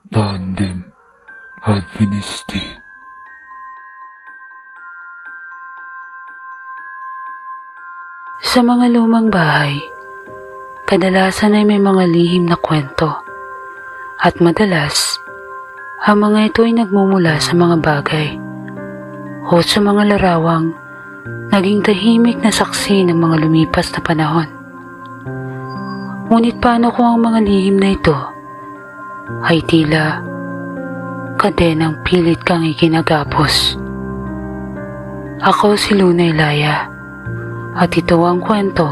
Tandem Advenisti. Sa mga lumang bahay, kadalasan ay may mga lihim na kwento. At madalas, ang mga ito ay nagmumula sa mga bagay o sa mga larawang naging tahimik na saksi ng mga lumipas na panahon. Ngunit paano kung ang mga lihim na ito ay tila kadenang pilit kang ikinagapos? Ako si Luna Ilaya at ito ang kwento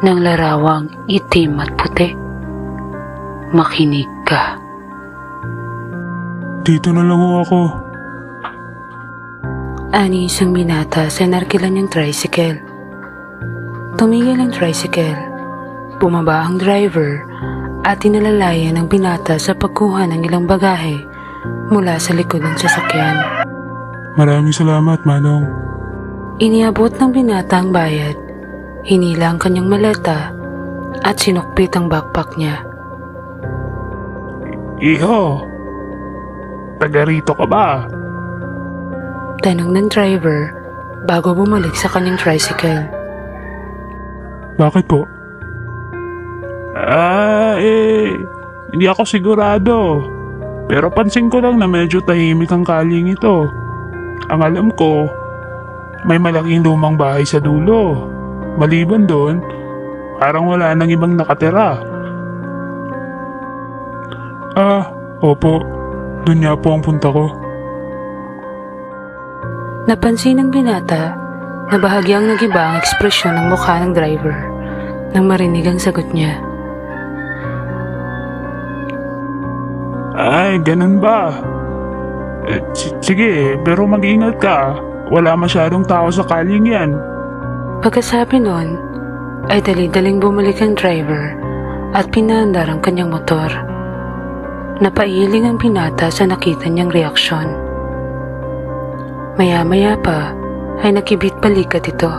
ng larawang itim at puti. Makinig ka. Dito na lang ako. Ani isang binata sa narkilan niyang tricycle. Tumigil ang tricycle. Bumaba ang driver at inalalaya ng binata sa pagkuha ng ilang bagahe mula sa likod ng sasakyan. Maraming salamat, Manong. Iniabot ng binata ang bayad, hinila ang kanyang maleta at sinukpit ang backpack niya. Iho, taga rito ka ba? Tanong ng driver bago bumalik sa kanyang tricycle. Bakit po? Hindi ako sigurado. Pero pansin ko lang na medyo tahimik ang kaling ito. Ang alam ko, may malaking lumang bahay sa dulo. Maliban doon, parang wala nang ibang nakatira. Opo. Doon nga po ang punta ko. Napansin ng binata na bahagyang nag-iba ang ekspresyon ng mukha ng driver nang marinig ang sagot niya. Ay, ganun ba? Sige, pero mag-ingat ka. Wala masyadong tao sa kaling yan. Pagkasabi nun, ay dali-daling bumalik ang driver at pinaandar ang kanyang motor. Napailing ang binata sa nakita niyang reaksyon. Maya-maya pa ay nakibit balikat ito.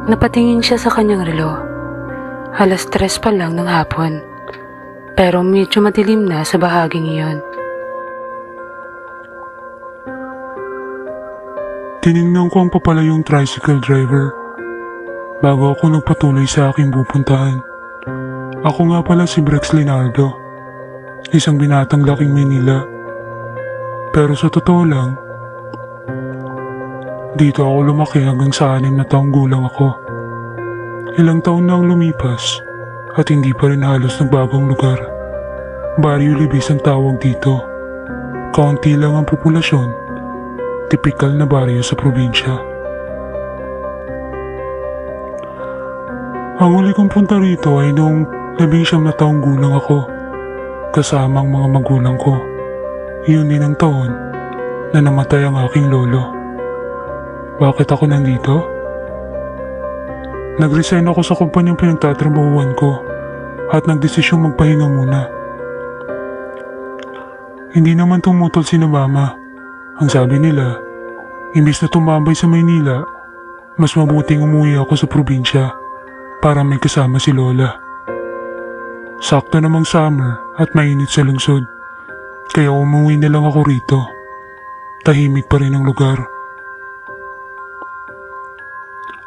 Napatingin siya sa kanyang relo. 3:00 pa lang ng hapon, pero medyo madilim na sa bahaging iyon. Tinignan ko ang papalayong tricycle driver bago ako nagpatuloy sa aking pupuntahan. Ako nga pala si Brex Leonardo, isang binatang laking Manila. Pero sa totoo lang, dito ako lumaki hanggang sa 6 na taong gulang ako. Ilang taon na ang lumipas at hindi pa rin halos nagbagong lugar. Baryo Libis ang tawag dito. Kaunti lang ang populasyon. Tipikal na baryo sa probinsya. Ang huli kong punta rito ay noong 19 na taong gulang ako, kasama ang mga magulang ko. Iyon din ang taon na namatay ang aking lolo. Bakit ako nandito? Nag-resign ako sa kumpanyang pinagtatrabahuan ko at nagdesisyong magpahinga muna. Hindi naman tumutol si mama. Ang sabi nila, imbis na tumambay sa Maynila, mas mabuting umuwi ako sa probinsya para may kasama si Lola. Sakto namang summer at mainit sa lungsod, kaya umuwi na lang ako rito. Tahimik pa rin ang lugar.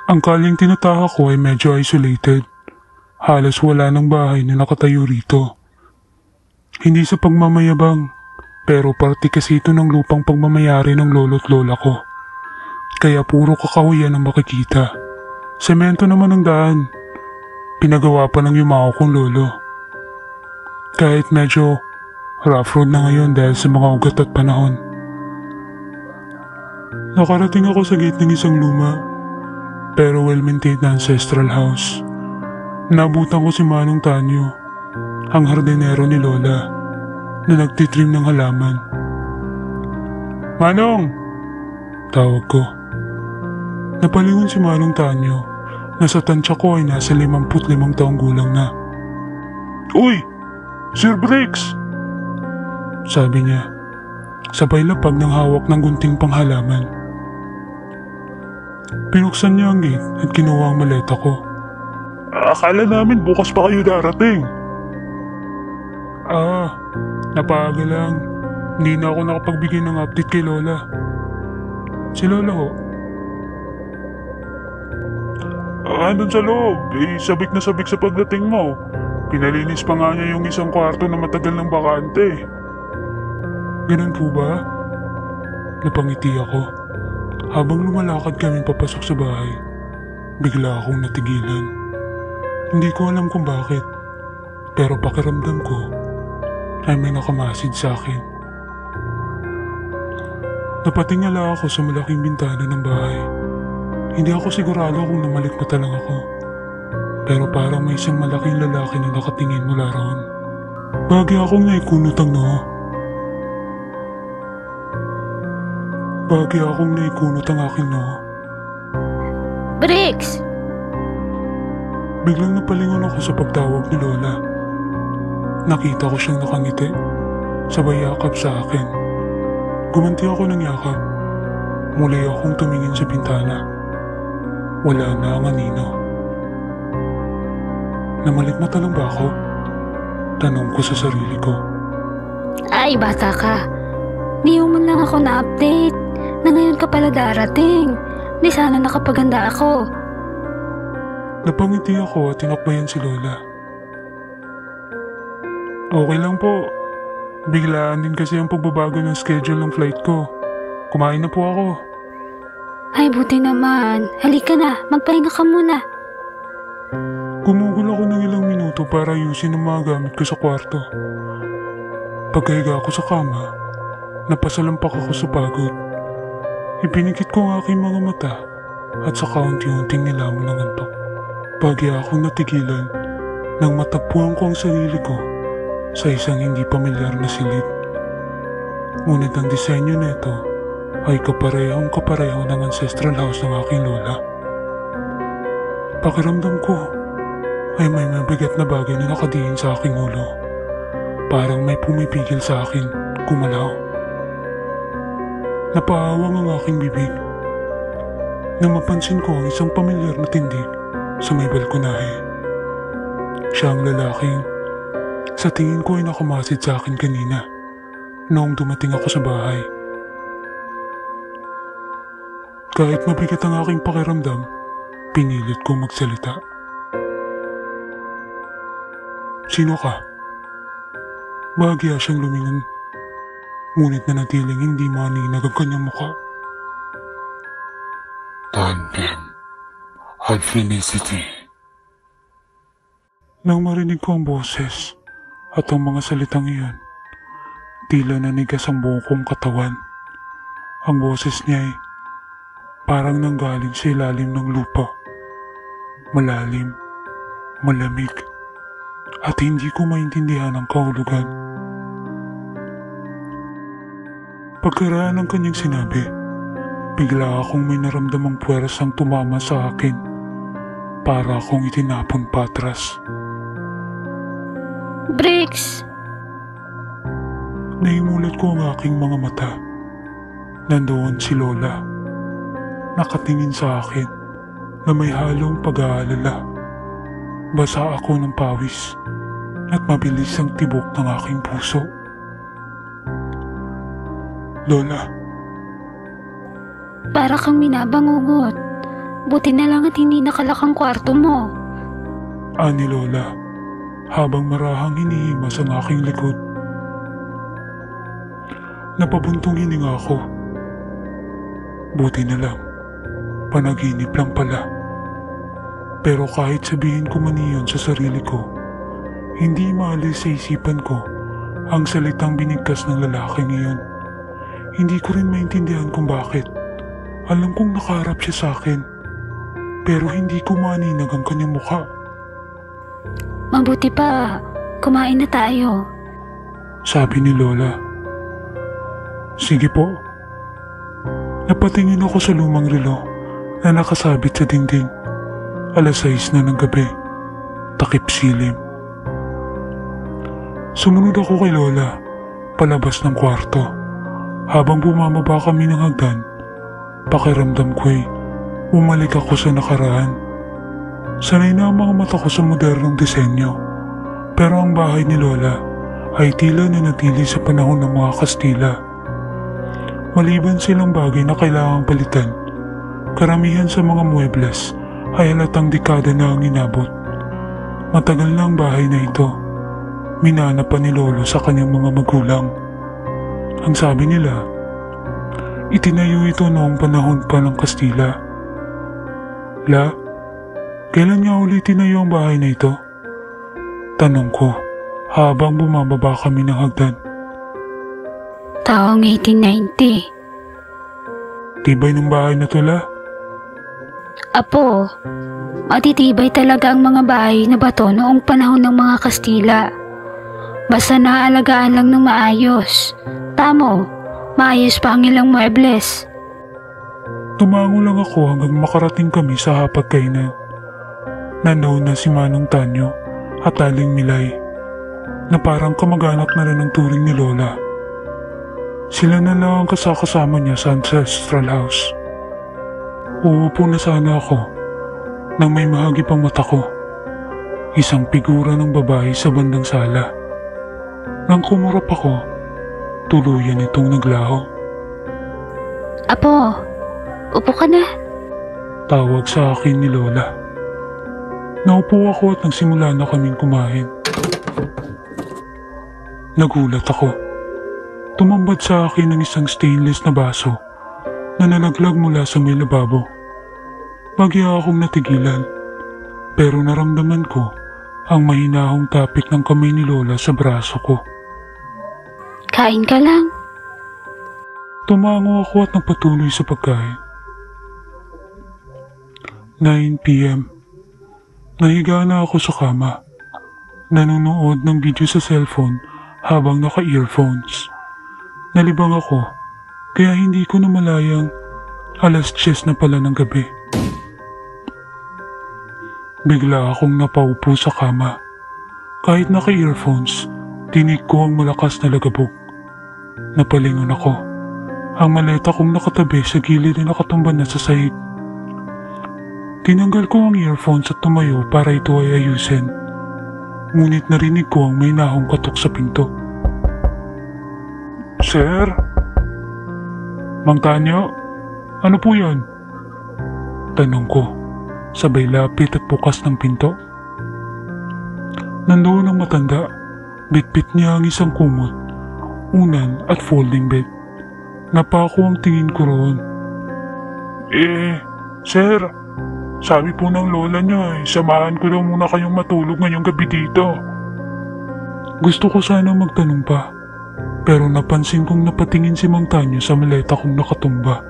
Ang kaling tinataha ko ay medyo isolated. Halos wala ng bahay na nakatayo rito. Hindi sa pagmamayabang, pero parte kasi ito ng lupang pagmamayari ng lolo't lola ko. Kaya puro kakahuyan ang makikita. Semento naman ang daan. Pinagawa pa ng yumao kong lolo. Kahit medyo rough road na ngayon dahil sa mga ugat at panahon. Nakarating ako sa gate ng isang luma, pero well-maintained na ancestral house. Nabutan ko si Manong Tanyo, ang hardinero ni Lola, na nagtitrim ng halaman. Manong! Tawag ko. Napalingon si Manong Tanyo na sa tansya ko ay nasa 55 taong gulang na. Uy! Sir Brex! Sabi niya, sabay lapag ng hawak ng gunting panghalaman. Pinuksan niya ang gate at kinuha ang maleta ko. Akala namin bukas pa kayo darating. Napaaga lang. Hindi na ako nakapagbigay ng update kay Lola. Si Lola ho? Andun sa loob. Sabik na sabik sa pagdating mo. Pinalinis pa nga niya yung isang kwarto na matagal ng bakante. Ganun po ba? Napangiti ako. Habang lumalakad kami papasok sa bahay, bigla akong natigilan. Hindi ko alam kung bakit, pero pakiramdam ko ay may nakamasid sa akin. Napatingala ako sa malaking bintana ng bahay. Hindi ako sigurado kung namalikmata lang ako, pero parang may isang malaking lalaki na nakatingin mula roon. Bagay akong naikunot ang noo. Bagay akong naikunot ang aking noo. Bricks! Biglang napalingon ako sa pagtawag ni Lola. Nakita ko siyang nakangiti, sabay yakap sa akin. Gumanti ako ng yakap. Muli akong tumingin sa bintana. Wala na ang anino. Namalikmata lang ba ako? Tanong ko sa sarili ko. Ay, bata ka. Di man lang ako na-update na ngayon ka pala darating. Di sana nakapaganda ako. Napangiti ako at tinakbayan si Lola. Okay lang po. Biglaan din kasi ang pagbabago ng schedule ng flight ko. Kumain na po ako. Ay, buti naman. Halika na, magpahinga ka muna. Gumugol ako ng ilang minuto para ayusin ang mga gamit ko sa kwarto. Pagkahiga ko sa kama, napasalampak ako sa pagod. Ipinikit ko ang aking mga mata at saka unti-unting nilamon ng antok. Bagay akong natigilan nang matagpuan ko ang sarili ko sa isang hindi pamilyar na silid. Ngunit ang disenyo nito ay kapareho ng ancestral house ng aking lola. Pakiramdam ko ay may mabigat na bagay na nakadiin sa aking ulo. Parang may pumipigil sa akin gumalaw. Napaawang ang aking bibig nang mapansin ko ang isang pamilyar na tindig sa may balkonahe. Siya ang lalaking sa tingin ko ay nakamasid sa akin kanina noong dumating ako sa bahay. Kahit mabigat ang aking pakiramdam, pinilit kong magsalita. Sino ka? Bahagya siyang lumingon, ngunit nanatiling hindi maninag ang kanyang mukha. Tanbim Alfinicity. Nang marinig ko ang boses at ang mga salitang iyon, tila nanigas ang buong kong katawan. Ang boses niya ay parang nanggaling sa ilalim ng lupa. Malalim, malamig, at hindi ko maintindihan ang kahulugan. Pagkaraan ng kanyang sinabi, bigla akong may naramdamang puwersang tumama sa akin para akong itinapon patras. Bricks! Naimulat ko ang aking mga mata. Nandoon si Lola. Nakatingin sa akin na may halong pag-aalala. Basa ako ng pawis at mabilis ang tibok ng aking puso. Lola. Para kang minabangungot. Buti na lang at hindi nakalakang kwarto mo. Ani Lola, habang marahang hinihimas ang aking likod. Napabuntong hininga ako. Buti na lang, panaginip lang pala. Pero kahit sabihin ko man iyon sa sarili ko, hindi maalis sa isipan ko ang salitang binigkas ng lalaking iyon. Hindi ko rin maintindihan kung bakit. Alam kong nakaharap siya sa akin, pero hindi ko maninag ang kanyang mukha. Mabuti pa, kumain na tayo. Sabi ni Lola. Sige po. Napatingin ako sa lumang relo na nakasabit sa dingding. 6:00 na ng gabi. Takip silim. Sumunod ako kay Lola, palabas ng kwarto. Habang bumababa kami ng hagdan, pakiramdam ko'y umalik ako sa nakaraan. Sanay na ang mga mata ko sa modernong disenyo, pero ang bahay ni Lola ay tila nanatili sa panahon ng mga Kastila. Maliban silang bagay na kailangang palitan, karamihan sa mga muebles ay halatang dekada na ang inabot. Matagal na ang bahay na ito. Minana pa ni Lolo sa kanyang mga magulang. Ang sabi nila, itinayo ito noong panahon pa ng Kastila. La, kailan nga ulit tinayo ang bahay na ito? Tanong ko habang bumababa kami ng hagdan. Taong 1890. Tibay ng bahay na to, La. Apo, matitibay talaga ang mga bahay na bato noong panahon ng mga Kastila. Basta naaalagaan lang ng maayos. Tamo, maayos pa ang ilang muebles. Tumango lang ako hanggang makarating kami sa hapagkainan. Nandoon na si Manong Tanyo at Aling Milay, na parang kamag-anak na rin ang turing ni Lola. Sila na lang ang kasama niya sa ancestral house. Uupo na sana ako nang may mahagi pang mata ko. Isang figura ng babae sa bandang sala. Nang kumurap ako, tuluyan itong naglaho. Apo, upo ka na. Tawag sa akin ni Lola. Naupo ako at nagsimula na kaming kumain. Nagulat ako. Tumambad sa akin ng isang stainless na baso na nalaglag mula sa may lababo. Bagya akong natigilan, pero naramdaman ko ang mahinahong tapik ng kamay ni Lola sa braso ko. Kain ka lang. Tumango ako at nagpatuloy sa pagkain. 9 p.m. Nahiga na ako sa kama. Nanonood ng video sa cellphone habang naka-earphones. Nalibang ako, kaya hindi ko namalayang 10:00 na pala ng gabi. Bigla akong napaupo sa kama. Kahit naka-earphones, tinig ko ang malakas na lagabog. Napalingon ako. Ang maleta kong nakatabi sa gilid ay nakatumba na sa sahig. Tinanggal ko ang earphones at tumayo para ito ay ayusin. Ngunit narinig ko ang may nahong katok sa pinto. Sir? Mang Tanyo? Ano po yun? Tanong ko, sabay lapit at bukas ng pinto. Nandoon ang matanda. Bitbit niya ang isang kumot, unan at folding bed. Napako ang tingin ko roon. Sir, sabi po ng lola niya samahan ko daw muna kayong matulog ngayong gabi dito. Gusto ko sana magtanong pa, pero napansin kong napatingin si Mang Tanyo sa maleta kong nakatumba.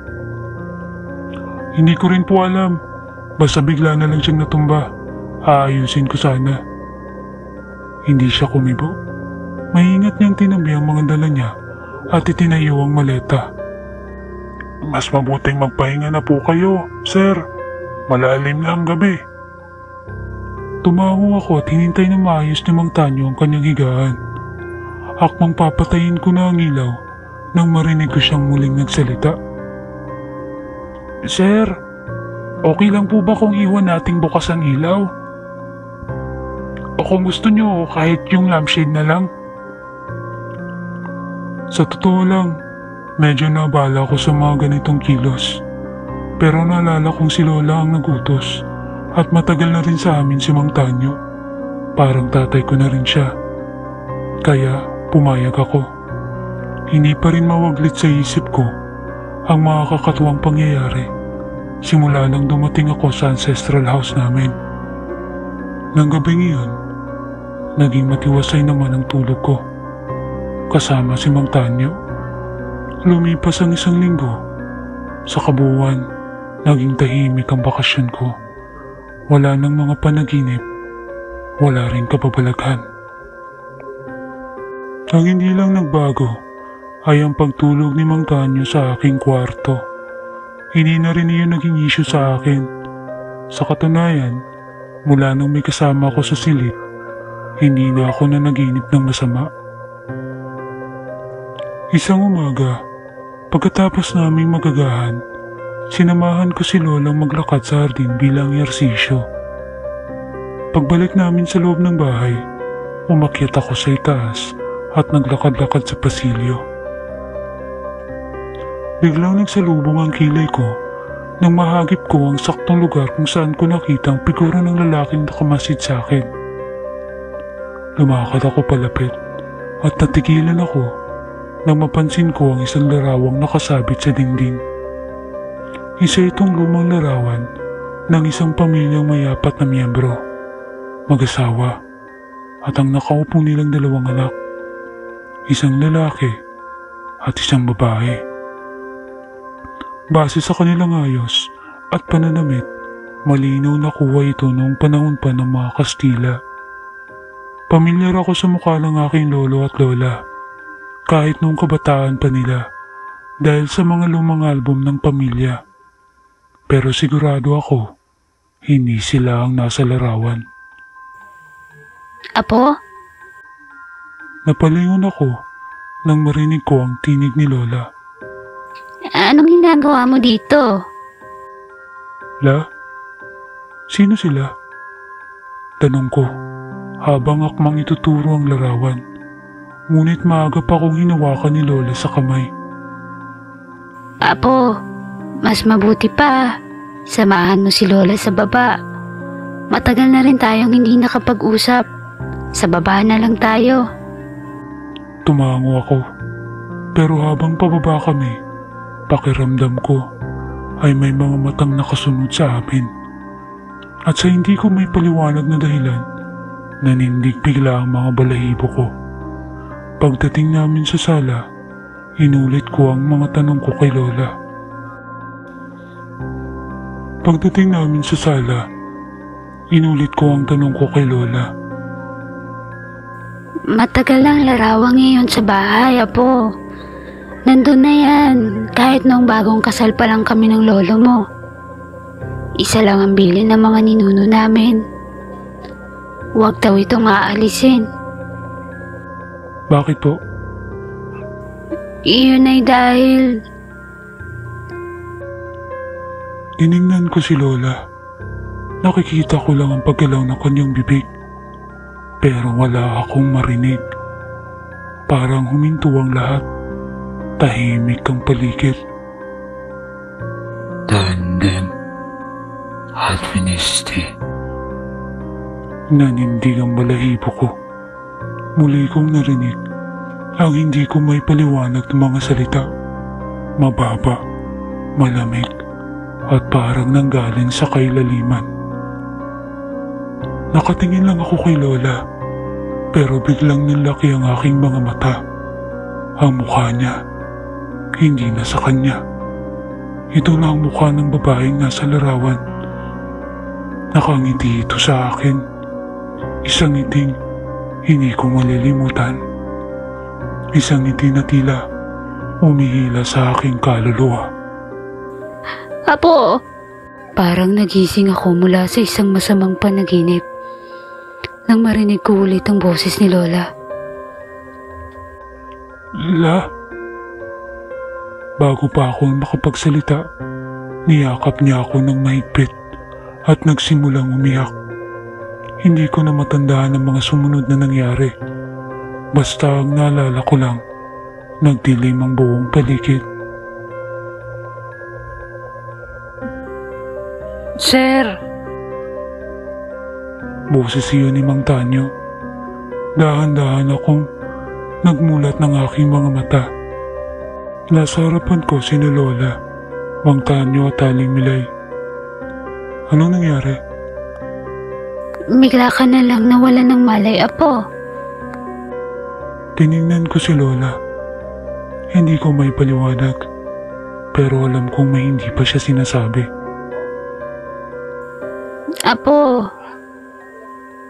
Hindi ko rin po alam, basta bigla na lang siyang natumba. Aayusin ko sana. Hindi siya kumibo. Maingat niyang tinabi ang mga dala niya at itinayo ang maleta. Mas mabuting magpahinga na po kayo, sir. Malalim na ang gabi. Tumango ako at hinintay na maayos ni Mang Tanyo ang kanyang higaan. Akmang papatayin ko na ang ilaw nang marinig ko siyang muling nagsalita. Sir, okay lang po ba kung iwan nating bukas ang ilaw? O kung gusto nyo kahit yung lampshade na lang? Sa totoo lang, medyo nabala ko sa mga ganitong kilos. Pero naalala kong si Lola ang nagutos at matagal na rin sa amin si Mang Tanyo. Parang tatay ko na rin siya. Kaya pumayag ako. Hindi pa rin mawaglit sa isip ko ang mga kakatuwang pangyayari simula nang dumating ako sa ancestral house namin. Nang gabing iyon, naging matiwasay naman ang tulog ko. Kasama si Mang Tanyo. Lumipas ang 1 linggo. Sa kabuuan, naging tahimik ang bakasyon ko. Wala nang mga panaginip. Wala rin kababalaghan. Ang hindi lang nagbago ay ang pagtulog ni Mang Tanyo sa aking kwarto. Hindi na rin iyon naging issue sa akin. Sa katunayan, mula nang may kasama ko sa silid, hindi na ako nanaginip ng masama. Isang umaga, pagkatapos naming magagahan, sinamahan ko si Lolang maglakad sa hardin bilang ehersisyo. Pagbalik namin sa loob ng bahay, umakyat ako sa itaas at naglakad-lakad sa pasilyo. Biglang nagsalubong ang kilay ko nang mahagip ko ang saktong lugar kung saan ko nakita ang figura ng lalaking nakamasid sa akin. Lumakad ako palapit at natigilan ako nang mapansin ko ang isang larawang nakasabit sa dingding. Isa itong lumang larawan ng isang pamilyang may 4 na miyembro, mag-asawa, at ang nakaupo nilang 2 anak, isang lalaki at isang babae. Base sa kanilang ayos at pananamit, malinaw na kuha ito noong panahon pa ng mga Kastila. Pamilyar ako sa mukha ng aking lolo at lola, kahit noong kabataan pa nila, dahil sa mga lumang album ng pamilya. Pero sigurado ako, hindi sila ang nasa larawan. Apo? Napalingon ako nang marinig ko ang tinig ni Lola. Anong ginagawa mo dito? La? Sino sila? Tanong ko, habang akmang ituturo ang larawan. Ngunit maaga pa akong hinawakan ni Lola sa kamay. Apo, mas mabuti pa. Samahan mo si Lola sa baba. Matagal na rin tayong hindi nakapag-usap. Sa baba na lang tayo. Tumango ako. Pero habang pababa kami, pakiramdam ko ay may mga matang nakasunod sa amin. At sa hindi ko may paliwanag na dahilan, nanindig bigla ang mga balahibo ko. Pagdating namin sa sala, inulit ko ang mga tanong ko kay Lola. Pagdating namin sa sala, inulit ko ang tanong ko kay Lola. Matagal lang larawang ngayon sa bahay, Apo. Nandun na yan, kahit noong bagong kasal pa lang kami ng lolo mo. Isa lang ang bilin ng mga ninuno namin. Huwag daw itong aalisin. Bakit po? Iyon ay dahil... Tiningnan ko si Lola. Nakikita ko lang ang paggalaw ng kanyang bibig. Pero wala akong marinig. Parang huminto ang lahat. Tahimik ang paligid. Tandem Advenisti. Nanindig ang balahibo ko. Muli kong narinig ang hindi ko may paliwanag ng mga salita. Mababa, malamig, at parang nanggaling sa kailaliman. Nakatingin lang ako kay Lola, pero biglang nilaki ang aking mga mata. Ang mukha niya, hindi na sa kanya. Ito na ang mukha ng babaeng nasa larawan. Nakangiti ito sa akin. Isang ngiting hindi ko malilimutan. Isang ngiti na tila umihila sa aking kaluluwa. Apo! Parang nagising ako mula sa isang masamang panaginip nang marinig ko ulit ang boses ni Lola. La? Bago pa ako makapagsalita, niyakap niya ako ng mahigpit at nagsimulang umiyak. Hindi ko na matandaan ang mga sumunod na nangyari. Basta ang naalala ko lang, nagdilim ang buong paligid. Sir! Boses iyon ni Mang Tanyo. Dahan-dahan akong nagmulat ng aking mga mata. Nasa harapan ko sina Lola, Mang Tanyo at Aling Milay. Anong nangyari? Bigla ka na lang nawala ng malay, Apo. Tiningnan ko si Lola. Hindi ko may paliwanag, pero alam kong may hindi pa siya sinasabi. Apo,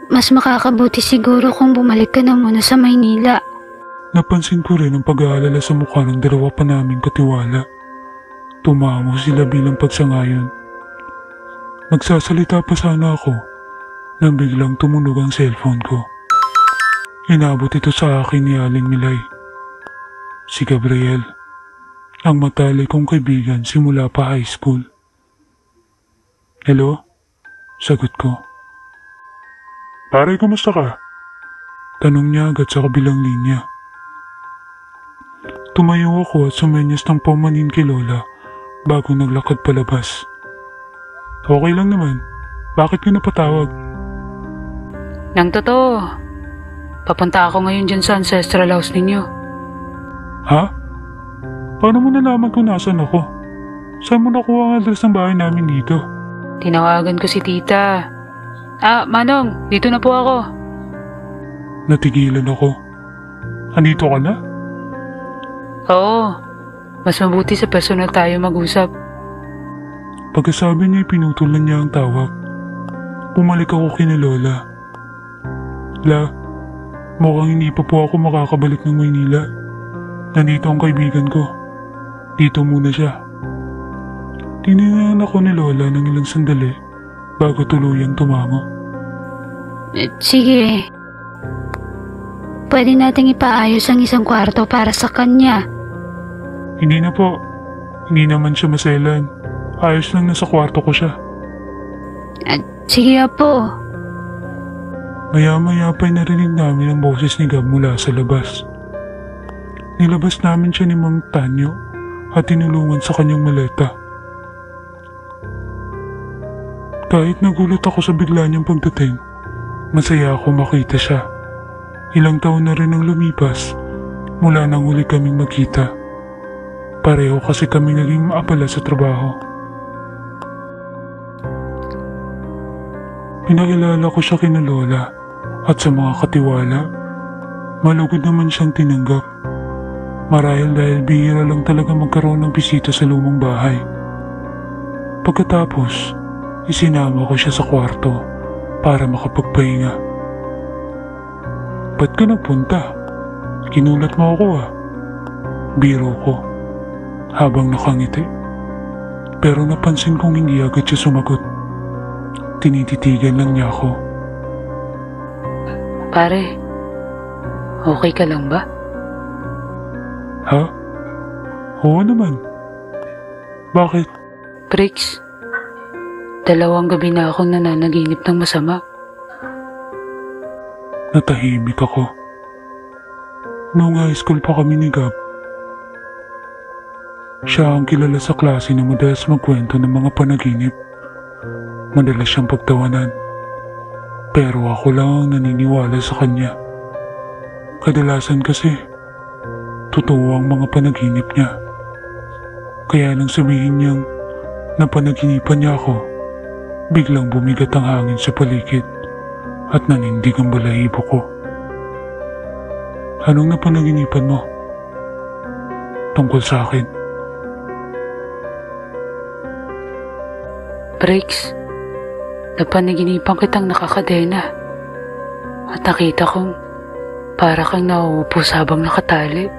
mas makakabuti siguro kung bumalik ka na muna sa Maynila. Napansin ko rin ang pag-aalala sa mukha ng dalawa pa naming katiwala. Tumawa sila bilang pagsangayon. Magsasalita pa sana ako nang biglang tumunog ang cellphone ko. Inabot ito sa akin ni Aling Milay. Si Gabriel, ang matalik kong kaibigan simula pa high school. Hello? Sagot ko. Pare, kumusta ka? Tanong niya agad sa kabilang linya. Tumayo ako at sumenyas ng paumanin kay Lola bago naglakad palabas. Okay lang naman. Bakit ka napatawag? Nang totoo, papunta ako ngayon dyan sa ancestral house ninyo. Ha? Paano mo nalaman kung nasan ako? Saan mo nakuha ang address ng bahay namin dito? Tinawagan ko si tita. Manong, dito na po ako. Natigilan ako. Andito ka na? Oo, mas mabuti sa personal tayo mag-usap. Pagkasabi niya, pinutulan niya ang tawag. Bumalik ako kina Lola. La, mukhang hindi pa po ako makakabalik ng Maynila. Nandito ang kaibigan ko. Dito muna siya. Tiningnan ako ni Lola ng ilang sandali bago tuluyang tumango. Sige. Pwede nating ipaayos ang isang kwarto para sa kanya. Hindi na po. Hindi naman siya maselan. Ayos lang na sa kwarto ko siya. Sige po. Maya-maya pa'y narinig namin ang boses ni Gab mula sa labas. Nilabas namin siya ni Mang Tanyo at tinulungan sa kanyang maleta. Kahit nagulat ako sa bigla niyang pagdating, masaya ako makita siya. Ilang taon na rin ang lumipas mula nang huli kaming magkita. Pareho kasi kami naging maabala sa trabaho. Pinakilala ko siya kina Lola at sa mga katiwala. Malugod naman siyang tinanggap. Marahil dahil bihira lang talaga magkaroon ng bisita sa lumang bahay. Pagkatapos, isinama ko siya sa kwarto para makapagpahinga. Ba't ka nagpunta? Kinulat mo ako Biro ko, habang nakangiti. Pero napansin kong hindi agad siya sumagot. Tinititigan lang niya ako. Pare, okay ka lang ba? Ha? Oo naman. Bakit? Briggs, 2 gabi na akong nananaginip ng masama. Natahimik ako. Noong high school pa kami ni Gab, siya ang kilala sa klase na madalas magkwento ng mga panaginip. Madalas siyang pagtawanan. Pero ako lang ang naniniwala sa kanya. Kadalasan kasi, totoo ang mga panaginip niya. Kaya nang sabihin niyang napanaginipan niya ako, biglang bumigat ang hangin sa paligid at nanindig ang balahibo ko. Anong napanaginipan mo? Tungkol sa akin? Briggs, napanaginipan kitang nakakadena at nakita kong para kang nauupos habang nakatali.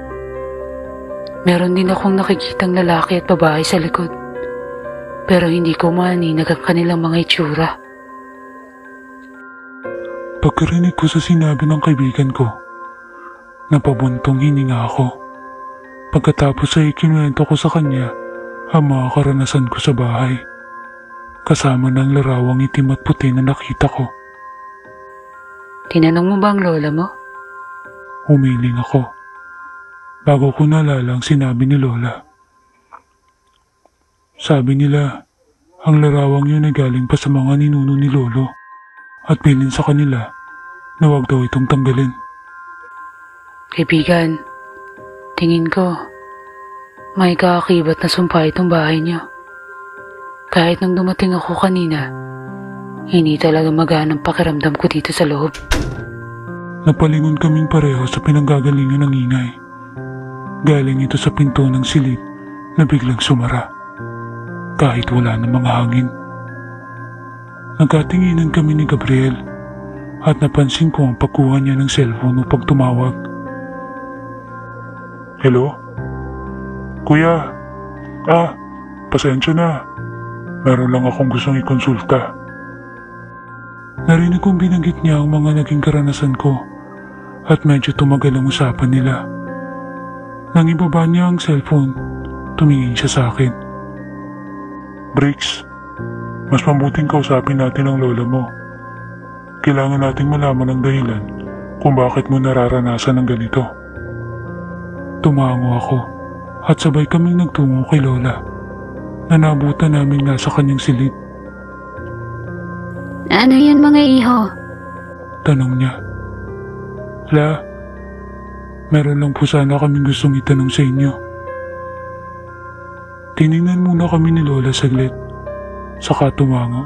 Meron din akong nakikitang lalaki at babae sa likod, pero hindi ko maaninag ang kanilang mga itsura. Pagkarinig ko sa sinabi ng kaibigan ko, napabuntong hininga ako. Pagkatapos ay ikinuwento ko sa kanya ang mga karanasan ko sa bahay, kasama ng larawang itim at puti na nakita ko. Tinanong mo ba ang lola mo? Umiling ako, bago ko nalala ang sinabi ni Lola. Sabi nila, ang larawang yun ay galing pa sa mga ninuno ni Lolo at bilin sa kanila na huwag daw itong tanggalin. Kaibigan, tingin ko, may kaakibat na sumpa itong bahay niyo. Kahit nang dumating ako kanina, hindi talaga magaan ang pakiramdam ko dito sa loob. Napalingon kaming pareho sa pinanggagalingan ng ingay. Galing ito sa pinto ng silid na biglang sumara, kahit wala ng mga hangin. Nagkatinginan kami ni Gabriel at napansin ko ang pagkuha niya ng cellphone upang tumawag. Hello? Kuya? Pasensya na. Meron lang akong gustong ikonsulta. Narinig kong binanggit niya ang mga naging karanasan ko at medyo tumagal ang usapan nila. Nang ibaba niya ang cellphone, tumingin siya sa akin. Briggs, mas mabuting kausapin natin ang lola mo. Kailangan nating malaman ang dahilan kung bakit mo nararanasan ng ganito. Tumango ako at sabay kaming nagtungo kay Lola na nabutan namin nga sa kanyang silid. Ano yun mga iho? Tanong niya. La, meron lang po sana kaming gustong itanong sa inyo. Tiningnan muna kami ni Lola saglit, saka tumango.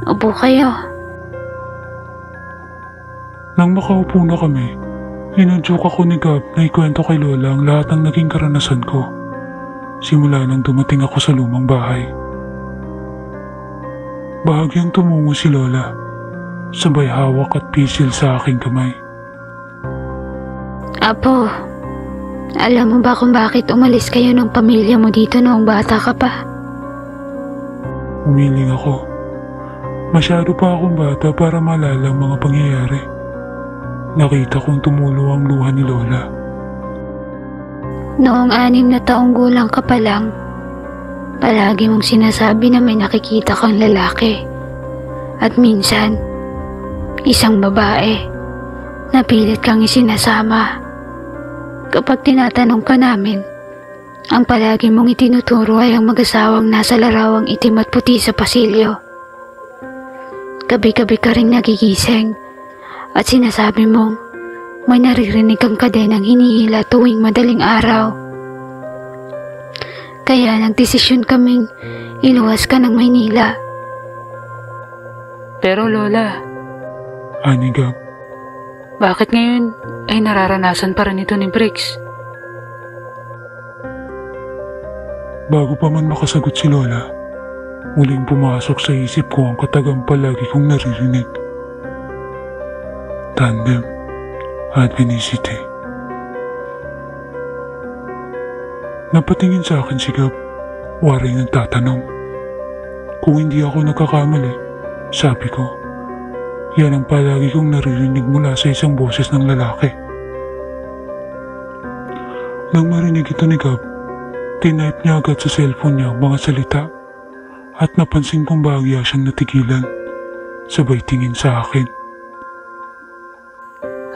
Upo kayo. Nang makaupo na kami, inadyoke ako ni Gab na ikwento kay Lola ang lahat ng naging karanasan ko simula nang dumating ako sa lumang bahay. Bahagyang tumungo si Lola, sabay hawak at pisil sa aking kamay. Apo, alam mo ba kung bakit umalis kayo ng pamilya mo dito noong bata ka pa? Umiling ako. Masyado pa akong bata para malala ang mga pangyayari. Nakita kong tumulo ang luha ni Lola. Noong 6 na taong gulang ka pa lang, palagi mong sinasabi na may nakikita kang lalaki. At minsan, isang babae na pilit kang isinasama. Kapag tinatanong ka namin, ang palagi mong itinuturo ay ang mag-asawang nasa larawang itim at puti sa pasilyo. Gabi-gabi ka rin nagigising at sinasabi mong may naririnig kang kadenang hinihila tuwing madaling araw. Kaya nagdesisyon kaming iluwas ka ng Maynila. Pero Lola, Ani Gab, bakit ngayon ay nararanasan pa rin ito ni Briggs? bago pa man makasagot si Lola, muling pumasok sa isip ko ang katagang palagi kong naririnig. Tandem at Venicity. Napatingin sa akin si Gab, waring nagtatanong. Kung hindi ako nagkakamali, sabi ko, yan ang palagi kong naririnig mula sa isang boses ng lalaki. Nang marinig ito ni Gab, tinype niya agad sa cellphone niya ang mga salita at napansin kong bahagya siyang natigilan, sabay tingin sa akin.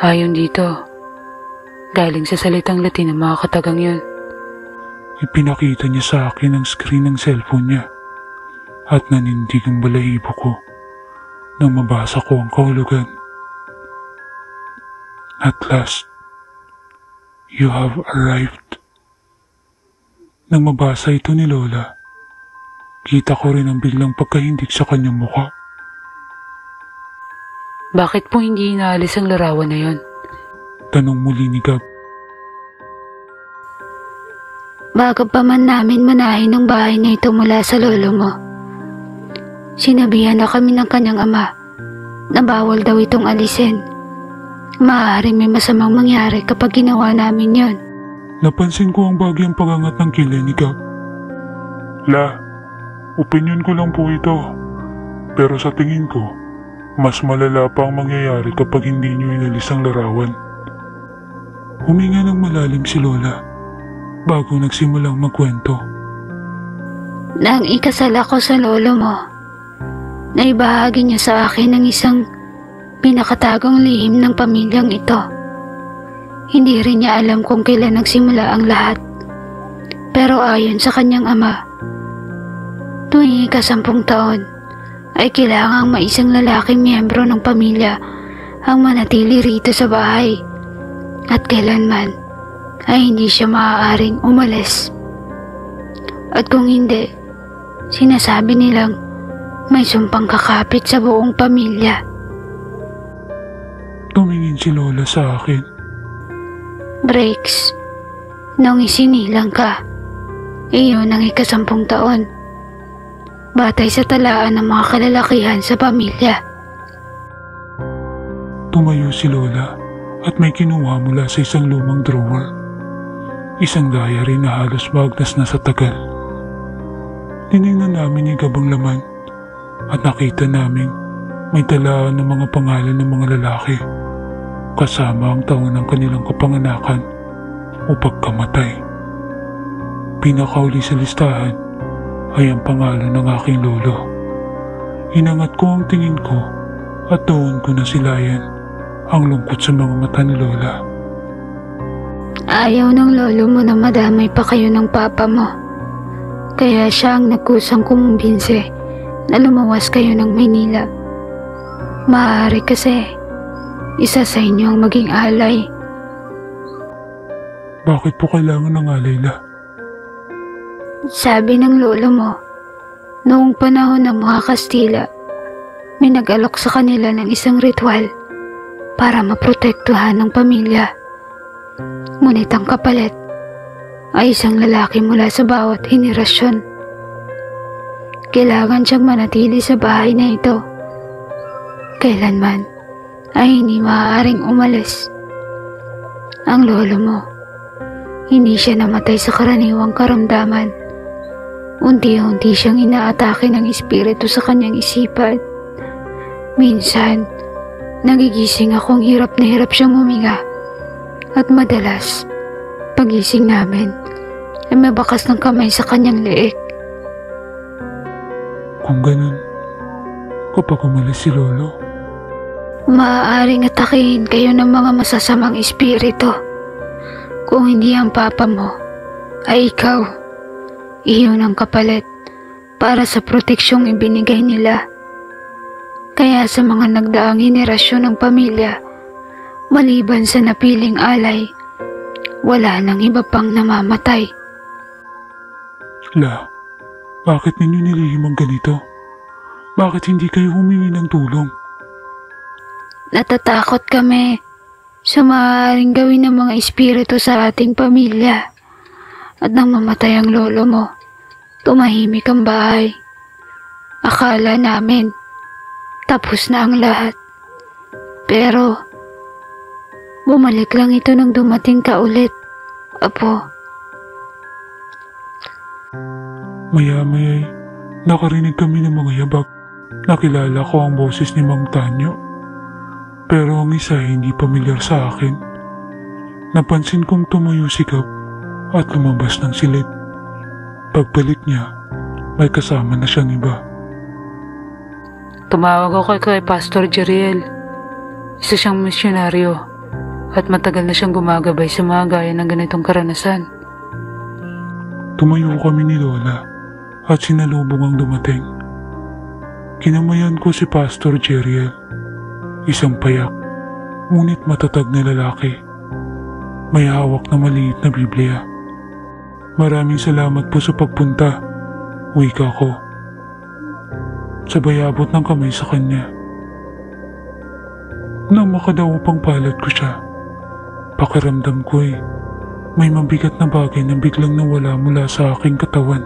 Ayon dito, galing sa salitang Latin ng mga katagang yun. Ipinakita niya sa akin ang screen ng cellphone niya at nanindig ang balahibo ko nang mabasa ko ang kahulugan. At last, you have arrived. Nang mabasa ito ni Lola, kita ko rin ang biglang pagkahindik sa kanyang mukha. Bakit po hindi inaalis ang larawan na yon? Tanong muli ni Gab. Bago pa man namin manahin ang bahay na ito mula sa lolo mo, sinabihan na kami ng kanyang ama na bawal daw itong alisin. Maaaring may masamang mangyari kapag ginawa namin yon. Napansin ko ang bagyang pagangat ng kilay ni Gab. La, opinion ko lang po ito. Pero sa tingin ko, mas malala pa ang mangyayari kapag hindi nyo inalis ang larawan. Huminga ng malalim si Lola bago nagsimulang magkwento. Nang ikasal ako sa lolo mo, naibahagi niya sa akin ang isang pinakatagong lihim ng pamilyang ito. Hindi rin niya alam kung kailan nagsimula ang lahat. Pero ayon sa kanyang ama, tuwing ika-10 taon, ay kailangang may isang lalaking miyembro ng pamilya ang manatili rito sa bahay at kailanman ay hindi siya maaaring umalis. At kung hindi, sinasabi nilang may sumpang kakapit sa buong pamilya. Tumingin si Lola sa akin. Briggs, nung isinilang ka, iyon ang ika-10 taon. Batay sa talaan ng mga kalalakihan sa pamilya. Tumayo si Lola at may kinuha mula sa isang lumang drawer. Isang diary na halos bagnas na sa tagal. Tinignan namin ni Gab ang laman at nakita namin may talaan ng mga pangalan ng mga lalaki kasama ang taon ng kanilang kapanganakan o pagkamatay. Pinakauli sa listahan ay ang pangalan ng aking lolo. Inangat ko ang tingin ko at doon ko nasilayan ang lungkot sa mga mata ni Lola. Ayaw ng lolo mo na madamay pa kayo ng papa mo. Kaya siya ang nagkusang kumumbinse na lumawas kayo ng Maynila. Maaari kasi isa sa inyo ang maging alay. Bakit po kailangan ng alay, La? Sabi ng lolo mo, noong panahon ng mga Kastila, may nag-alok sa kanila ng isang ritual para maprotektuhan ng pamilya. Ngunit ang kapalit ay isang lalaki mula sa bawat henerasyon. Kailangan siyang manatili sa bahay na ito. Kailanman ay hindi maaaring umalis. Ang lolo mo, hindi siya namatay sa karaniwang karamdaman. Unti-unti siyang inaatake ng espiritu sa kanyang isipan. Minsan, nagigising akong hirap na hirap siyang huminga. At madalas, pagising namin, ay may bakas ng kamay sa kanyang leeg. Kung ganun, kapag umalis si Lolo, maaaring atakihin kayo ng mga masasamang espiritu. Kung hindi ang papa mo, ay ikaw. Iyon ang kapalit para sa proteksyong ibinigay nila. Kaya sa mga nagdaang henerasyon ng pamilya, maliban sa napiling alay, wala nang iba pang namamatay. La, bakit ninyo nilihim ang ganito? Bakit hindi kayo humingi ng tulong? Natatakot kami sa maaaring gawin ng mga espiritu sa ating pamilya. At nang mamatay ang lolo mo, tumahimik ang bahay. Akala namin, tapos na ang lahat. Pero, bumalik lang ito nang dumating ka ulit, Apo. Maya-maya'y nakarinig kami ng mga yabag. Nakilala ko ang boses ni Mang Tanyo. Pero ang isa ay hindi pamilyar sa akin. Napansin kong tumayo si Gab at lumabas ng silid. Pagbalik niya, may kasama na siyang iba. Tumawag ako kay Pastor Jeriel. Isa siyang misyonaryo at matagal na siyang gumagabay sa mga gaya ng ganitong karanasan. Tumayo kami ni Lola at sinalubong ang dumating. Kinamayan ko si Pastor Jeriel, isang payak, ngunit matatag na lalaki. May hawak na maliit na Biblia. Maraming salamat po sa pagpunta, wika ko. Sabay abot ng kamay sa kanya. Nang makadaupang palad ko siya, pakiramdam ko may mabigat na bagay na biglang nawala mula sa aking katawan.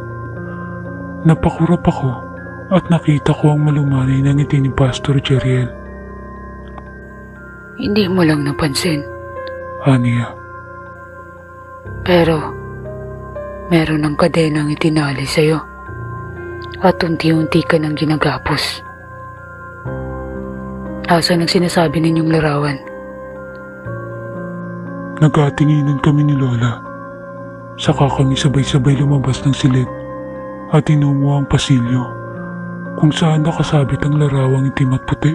Napakurap ako at nakita ko ang malumanay na ngiti ni Pastor Jeriel. Hindi mo lang napansin. Aniya. Pero, meron ng kadenang itinali sa'yo at unti-unti ka nang ginagapos. Asan ang sinasabi ninyong larawan? Nagkatinginan kami ni Lola. Saka kami sabay-sabay lumabas ng silid at tinungo ang pasilyo kung saan nakasabit ang larawang itim at puti.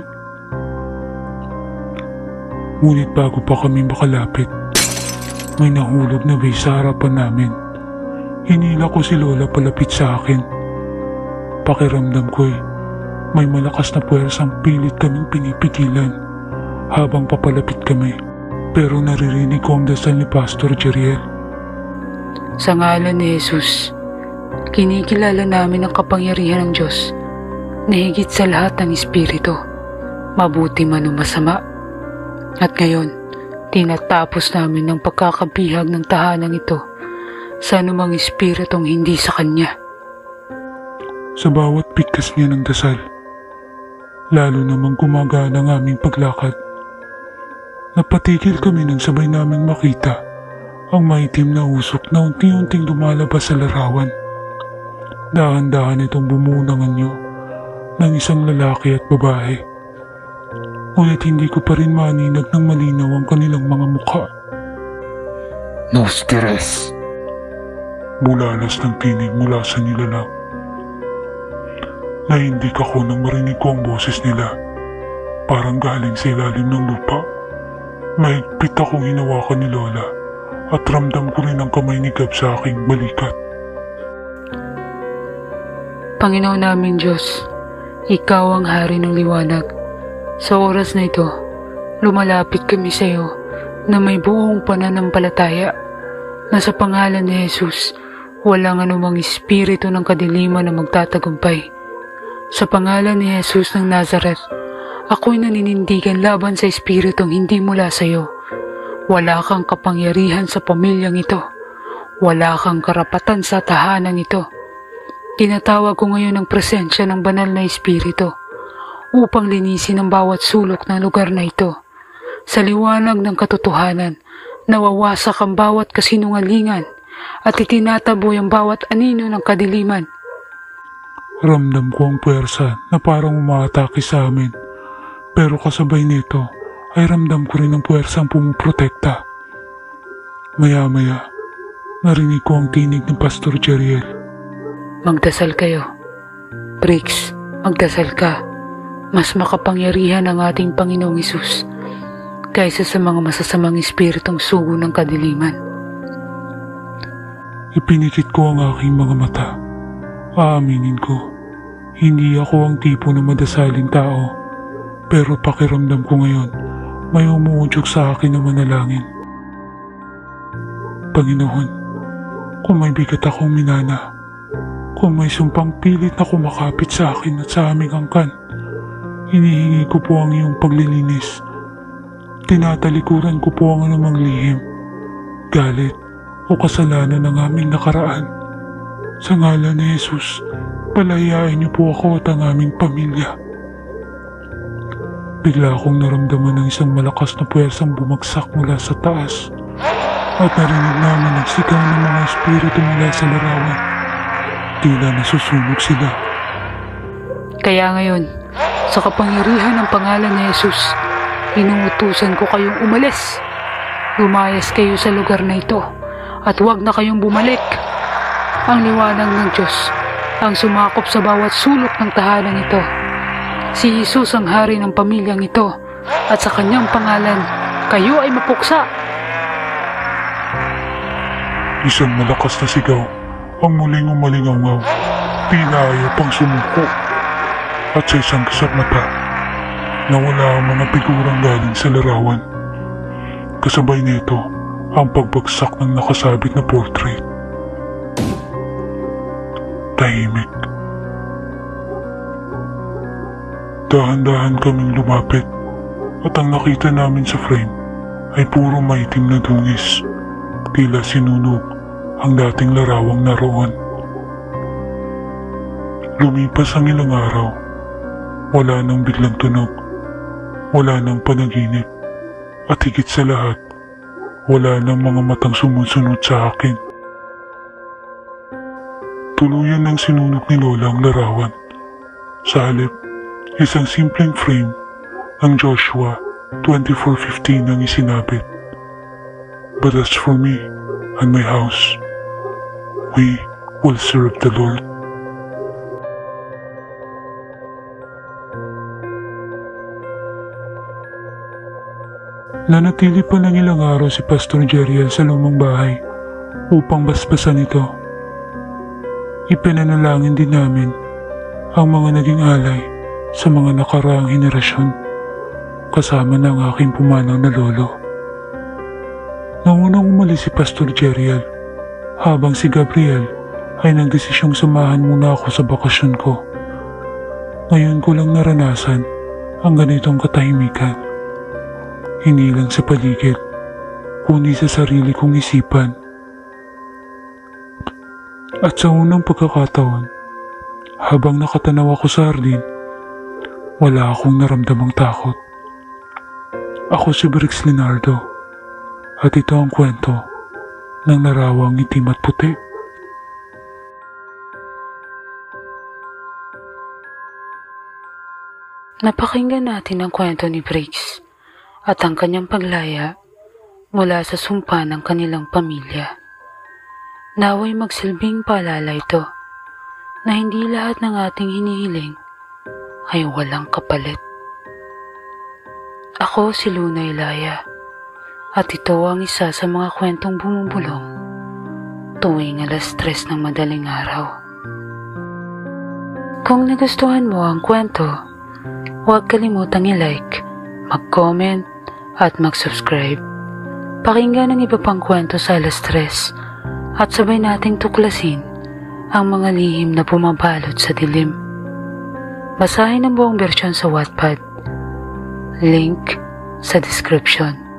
Ngunit bago pa kami makalapit, may nahulog na vase sa harapan namin. Hinila ko si Lola palapit sa akin. Pakiramdam ko may malakas na puwersang pilit kaming pinipigilan habang papalapit kami. Pero naririnig ko ang dasal ni Pastor Jeriel. Sa ngalan ni Jesus, kinikilala namin ang kapangyarihan ng Diyos na higit sa lahat ng espiritu, mabuti man o masama. At ngayon, tinatapos namin ang pagkakabihag ng tahanang ito sa anumang espiritong hindi sa Kanya. Sa bawat bigkas niya ng dasal, lalo namang gumagana ang aming paglakad. Napatigil kami nang sabay naming makita ang maitim na usok na unti-unting lumalabas sa larawan. Dahan-dahan itong bumuo ng anyo ng isang lalaki at babae. Ngunit hindi ko pa rin maninag ng malinaw ang kanilang mga mukha. Nosteres. Bulalas ng tinig mula sa nilalang. Nahindik ako nang marinig ko ang boses nila. Parang galing sa ilalim ng lupa. Mahigpit akong hinawakan ni Lola at ramdam ko rin ang kamay ni Gab sa aking balikat. Panginoon namin Diyos, Ikaw ang hari ng liwanag. Sa oras na ito, lumalapit kami sa iyo na may buong pananampalataya na sa pangalan ni Jesus, walang anumang espiritu ng kadiliman na magtatagumpay. Sa pangalan ni Jesus ng Nazareth, ako'y naninindigan laban sa espiritong hindi mula sa iyo. Wala kang kapangyarihan sa pamilyang ito. Wala kang karapatan sa tahanan ito. Tinatawag ko ngayon ang presensya ng banal na espiritu upang linisin ang bawat sulok ng lugar na ito. Sa liwanag ng katotohanan, nawawasak ang bawat kasinungalingan at itinataboy ang bawat anino ng kadiliman. Ramdam ko ang puwersa na parang umaatake sa amin. Pero kasabay nito ay ramdam ko rin ang puwersang pumuprotekta. Maya-maya, narinig ko ang tinig ng Pastor Jeriel. Magdasal kayo. Briggs, magdasal ka. Mas makapangyarihan ang ating Panginoong Hesus kaysa sa mga masasamang espiritong sugo ng kadiliman. Ipinikit ko ang aking mga mata. Aaminin ko, hindi ako ang tipo na madasaling tao. Pero pakiramdam ko ngayon, may umuudyok sa akin na manalangin. Panginoon, kung may bigat akong minana, kung may sumpang pilit na kumakapit sa akin at sa aming angkan, hinihingi ko po ang iyong paglilinis. Tinatalikuran ko po ang anumang lihim, galit o kasalanan ng aming nakaraan. Sa ngalan ni Jesus, palayain niyo po ako at ang aming pamilya. Bigla akong naramdaman ng isang malakas na puwersang bumagsak mula sa taas at narinig namin ang sigaw ng mga espiritu mula sa larawan. Tila nasusunog sila. Kaya ngayon, sa kapangyarihan ng pangalan ni Jesus, inuutusan ko kayong umalis. Lumayas kayo sa lugar na ito at huwag na kayong bumalik. Ang liwanag ng Diyos ang sumakop sa bawat sulok ng tahanan ito. Si Jesus ang hari ng pamilyang ito at sa kanyang pangalan, kayo ay mapuksa. Isang malakas na sigaw ang muling umalingaw-ngaw. Tila ayaw pang sumuko. At sa isang kisap mata, nawala ang mga figurang galing sa larawan. Kasabay nito ang pagbagsak ng nakasabit na portrait. Tahimik. Dahan-dahan kaming lumapit at ang nakita namin sa frame ay puro maitim na dungis. Tila sinunog ang dating larawang naroon. Lumipas ang ilang araw. Wala nang biglang tunog. Wala nang panaginip. At higit sa lahat, wala nang mga matang sumusunod sa akin. Tuluyan ng sinunog ni Lola ang larawan. Sa halip, isang simpleng frame ng Joshua 24:15 ang isinabit. But as for me and my house, we will serve the Lord. Nanatili pa ng ilang araw si Pastor Jeriel sa lumang bahay upang basbasan ito. Ipinanalangin din namin ang mga naging alay sa mga nakaraang henerasyon, kasama ng aking pumanaw na lolo. Nang unang umalis si Pastor Jeriel, habang si Gabriel ay nagdesisyong samahan muna ako sa bakasyon ko. Ngayon ko lang naranasan ang ganitong katahimikan. Hindi lang sa paligid, kundi sa sarili kong isipan. At sa unang pagkakataon, habang nakatanaw ako sa hardin, wala akong naramdamang takot. Ako si Briggs Leonardo at ito ang kwento ng larawang itim at puti. Napakinggan natin ang kwento ni Briggs at ang kanyang paglaya mula sa sumpa ng kanilang pamilya. Naway magsilbing paalala ito na hindi lahat ng ating hinihiling ay walang kapalit. Ako si Luna Ilaya At ito ang isa sa mga kwentong bumubulong tuwing 3:00 ng madaling araw. Kung nagustuhan mo ang kwento, huwag kalimutang i-like, mag-comment at mag-subscribe. Pakinggan ang iba pang kwento sa 3:00 at sabay nating tuklasin ang mga lihim na bumabalot sa dilim. Basahin ang buong bersyon sa Wattpad. Link sa description.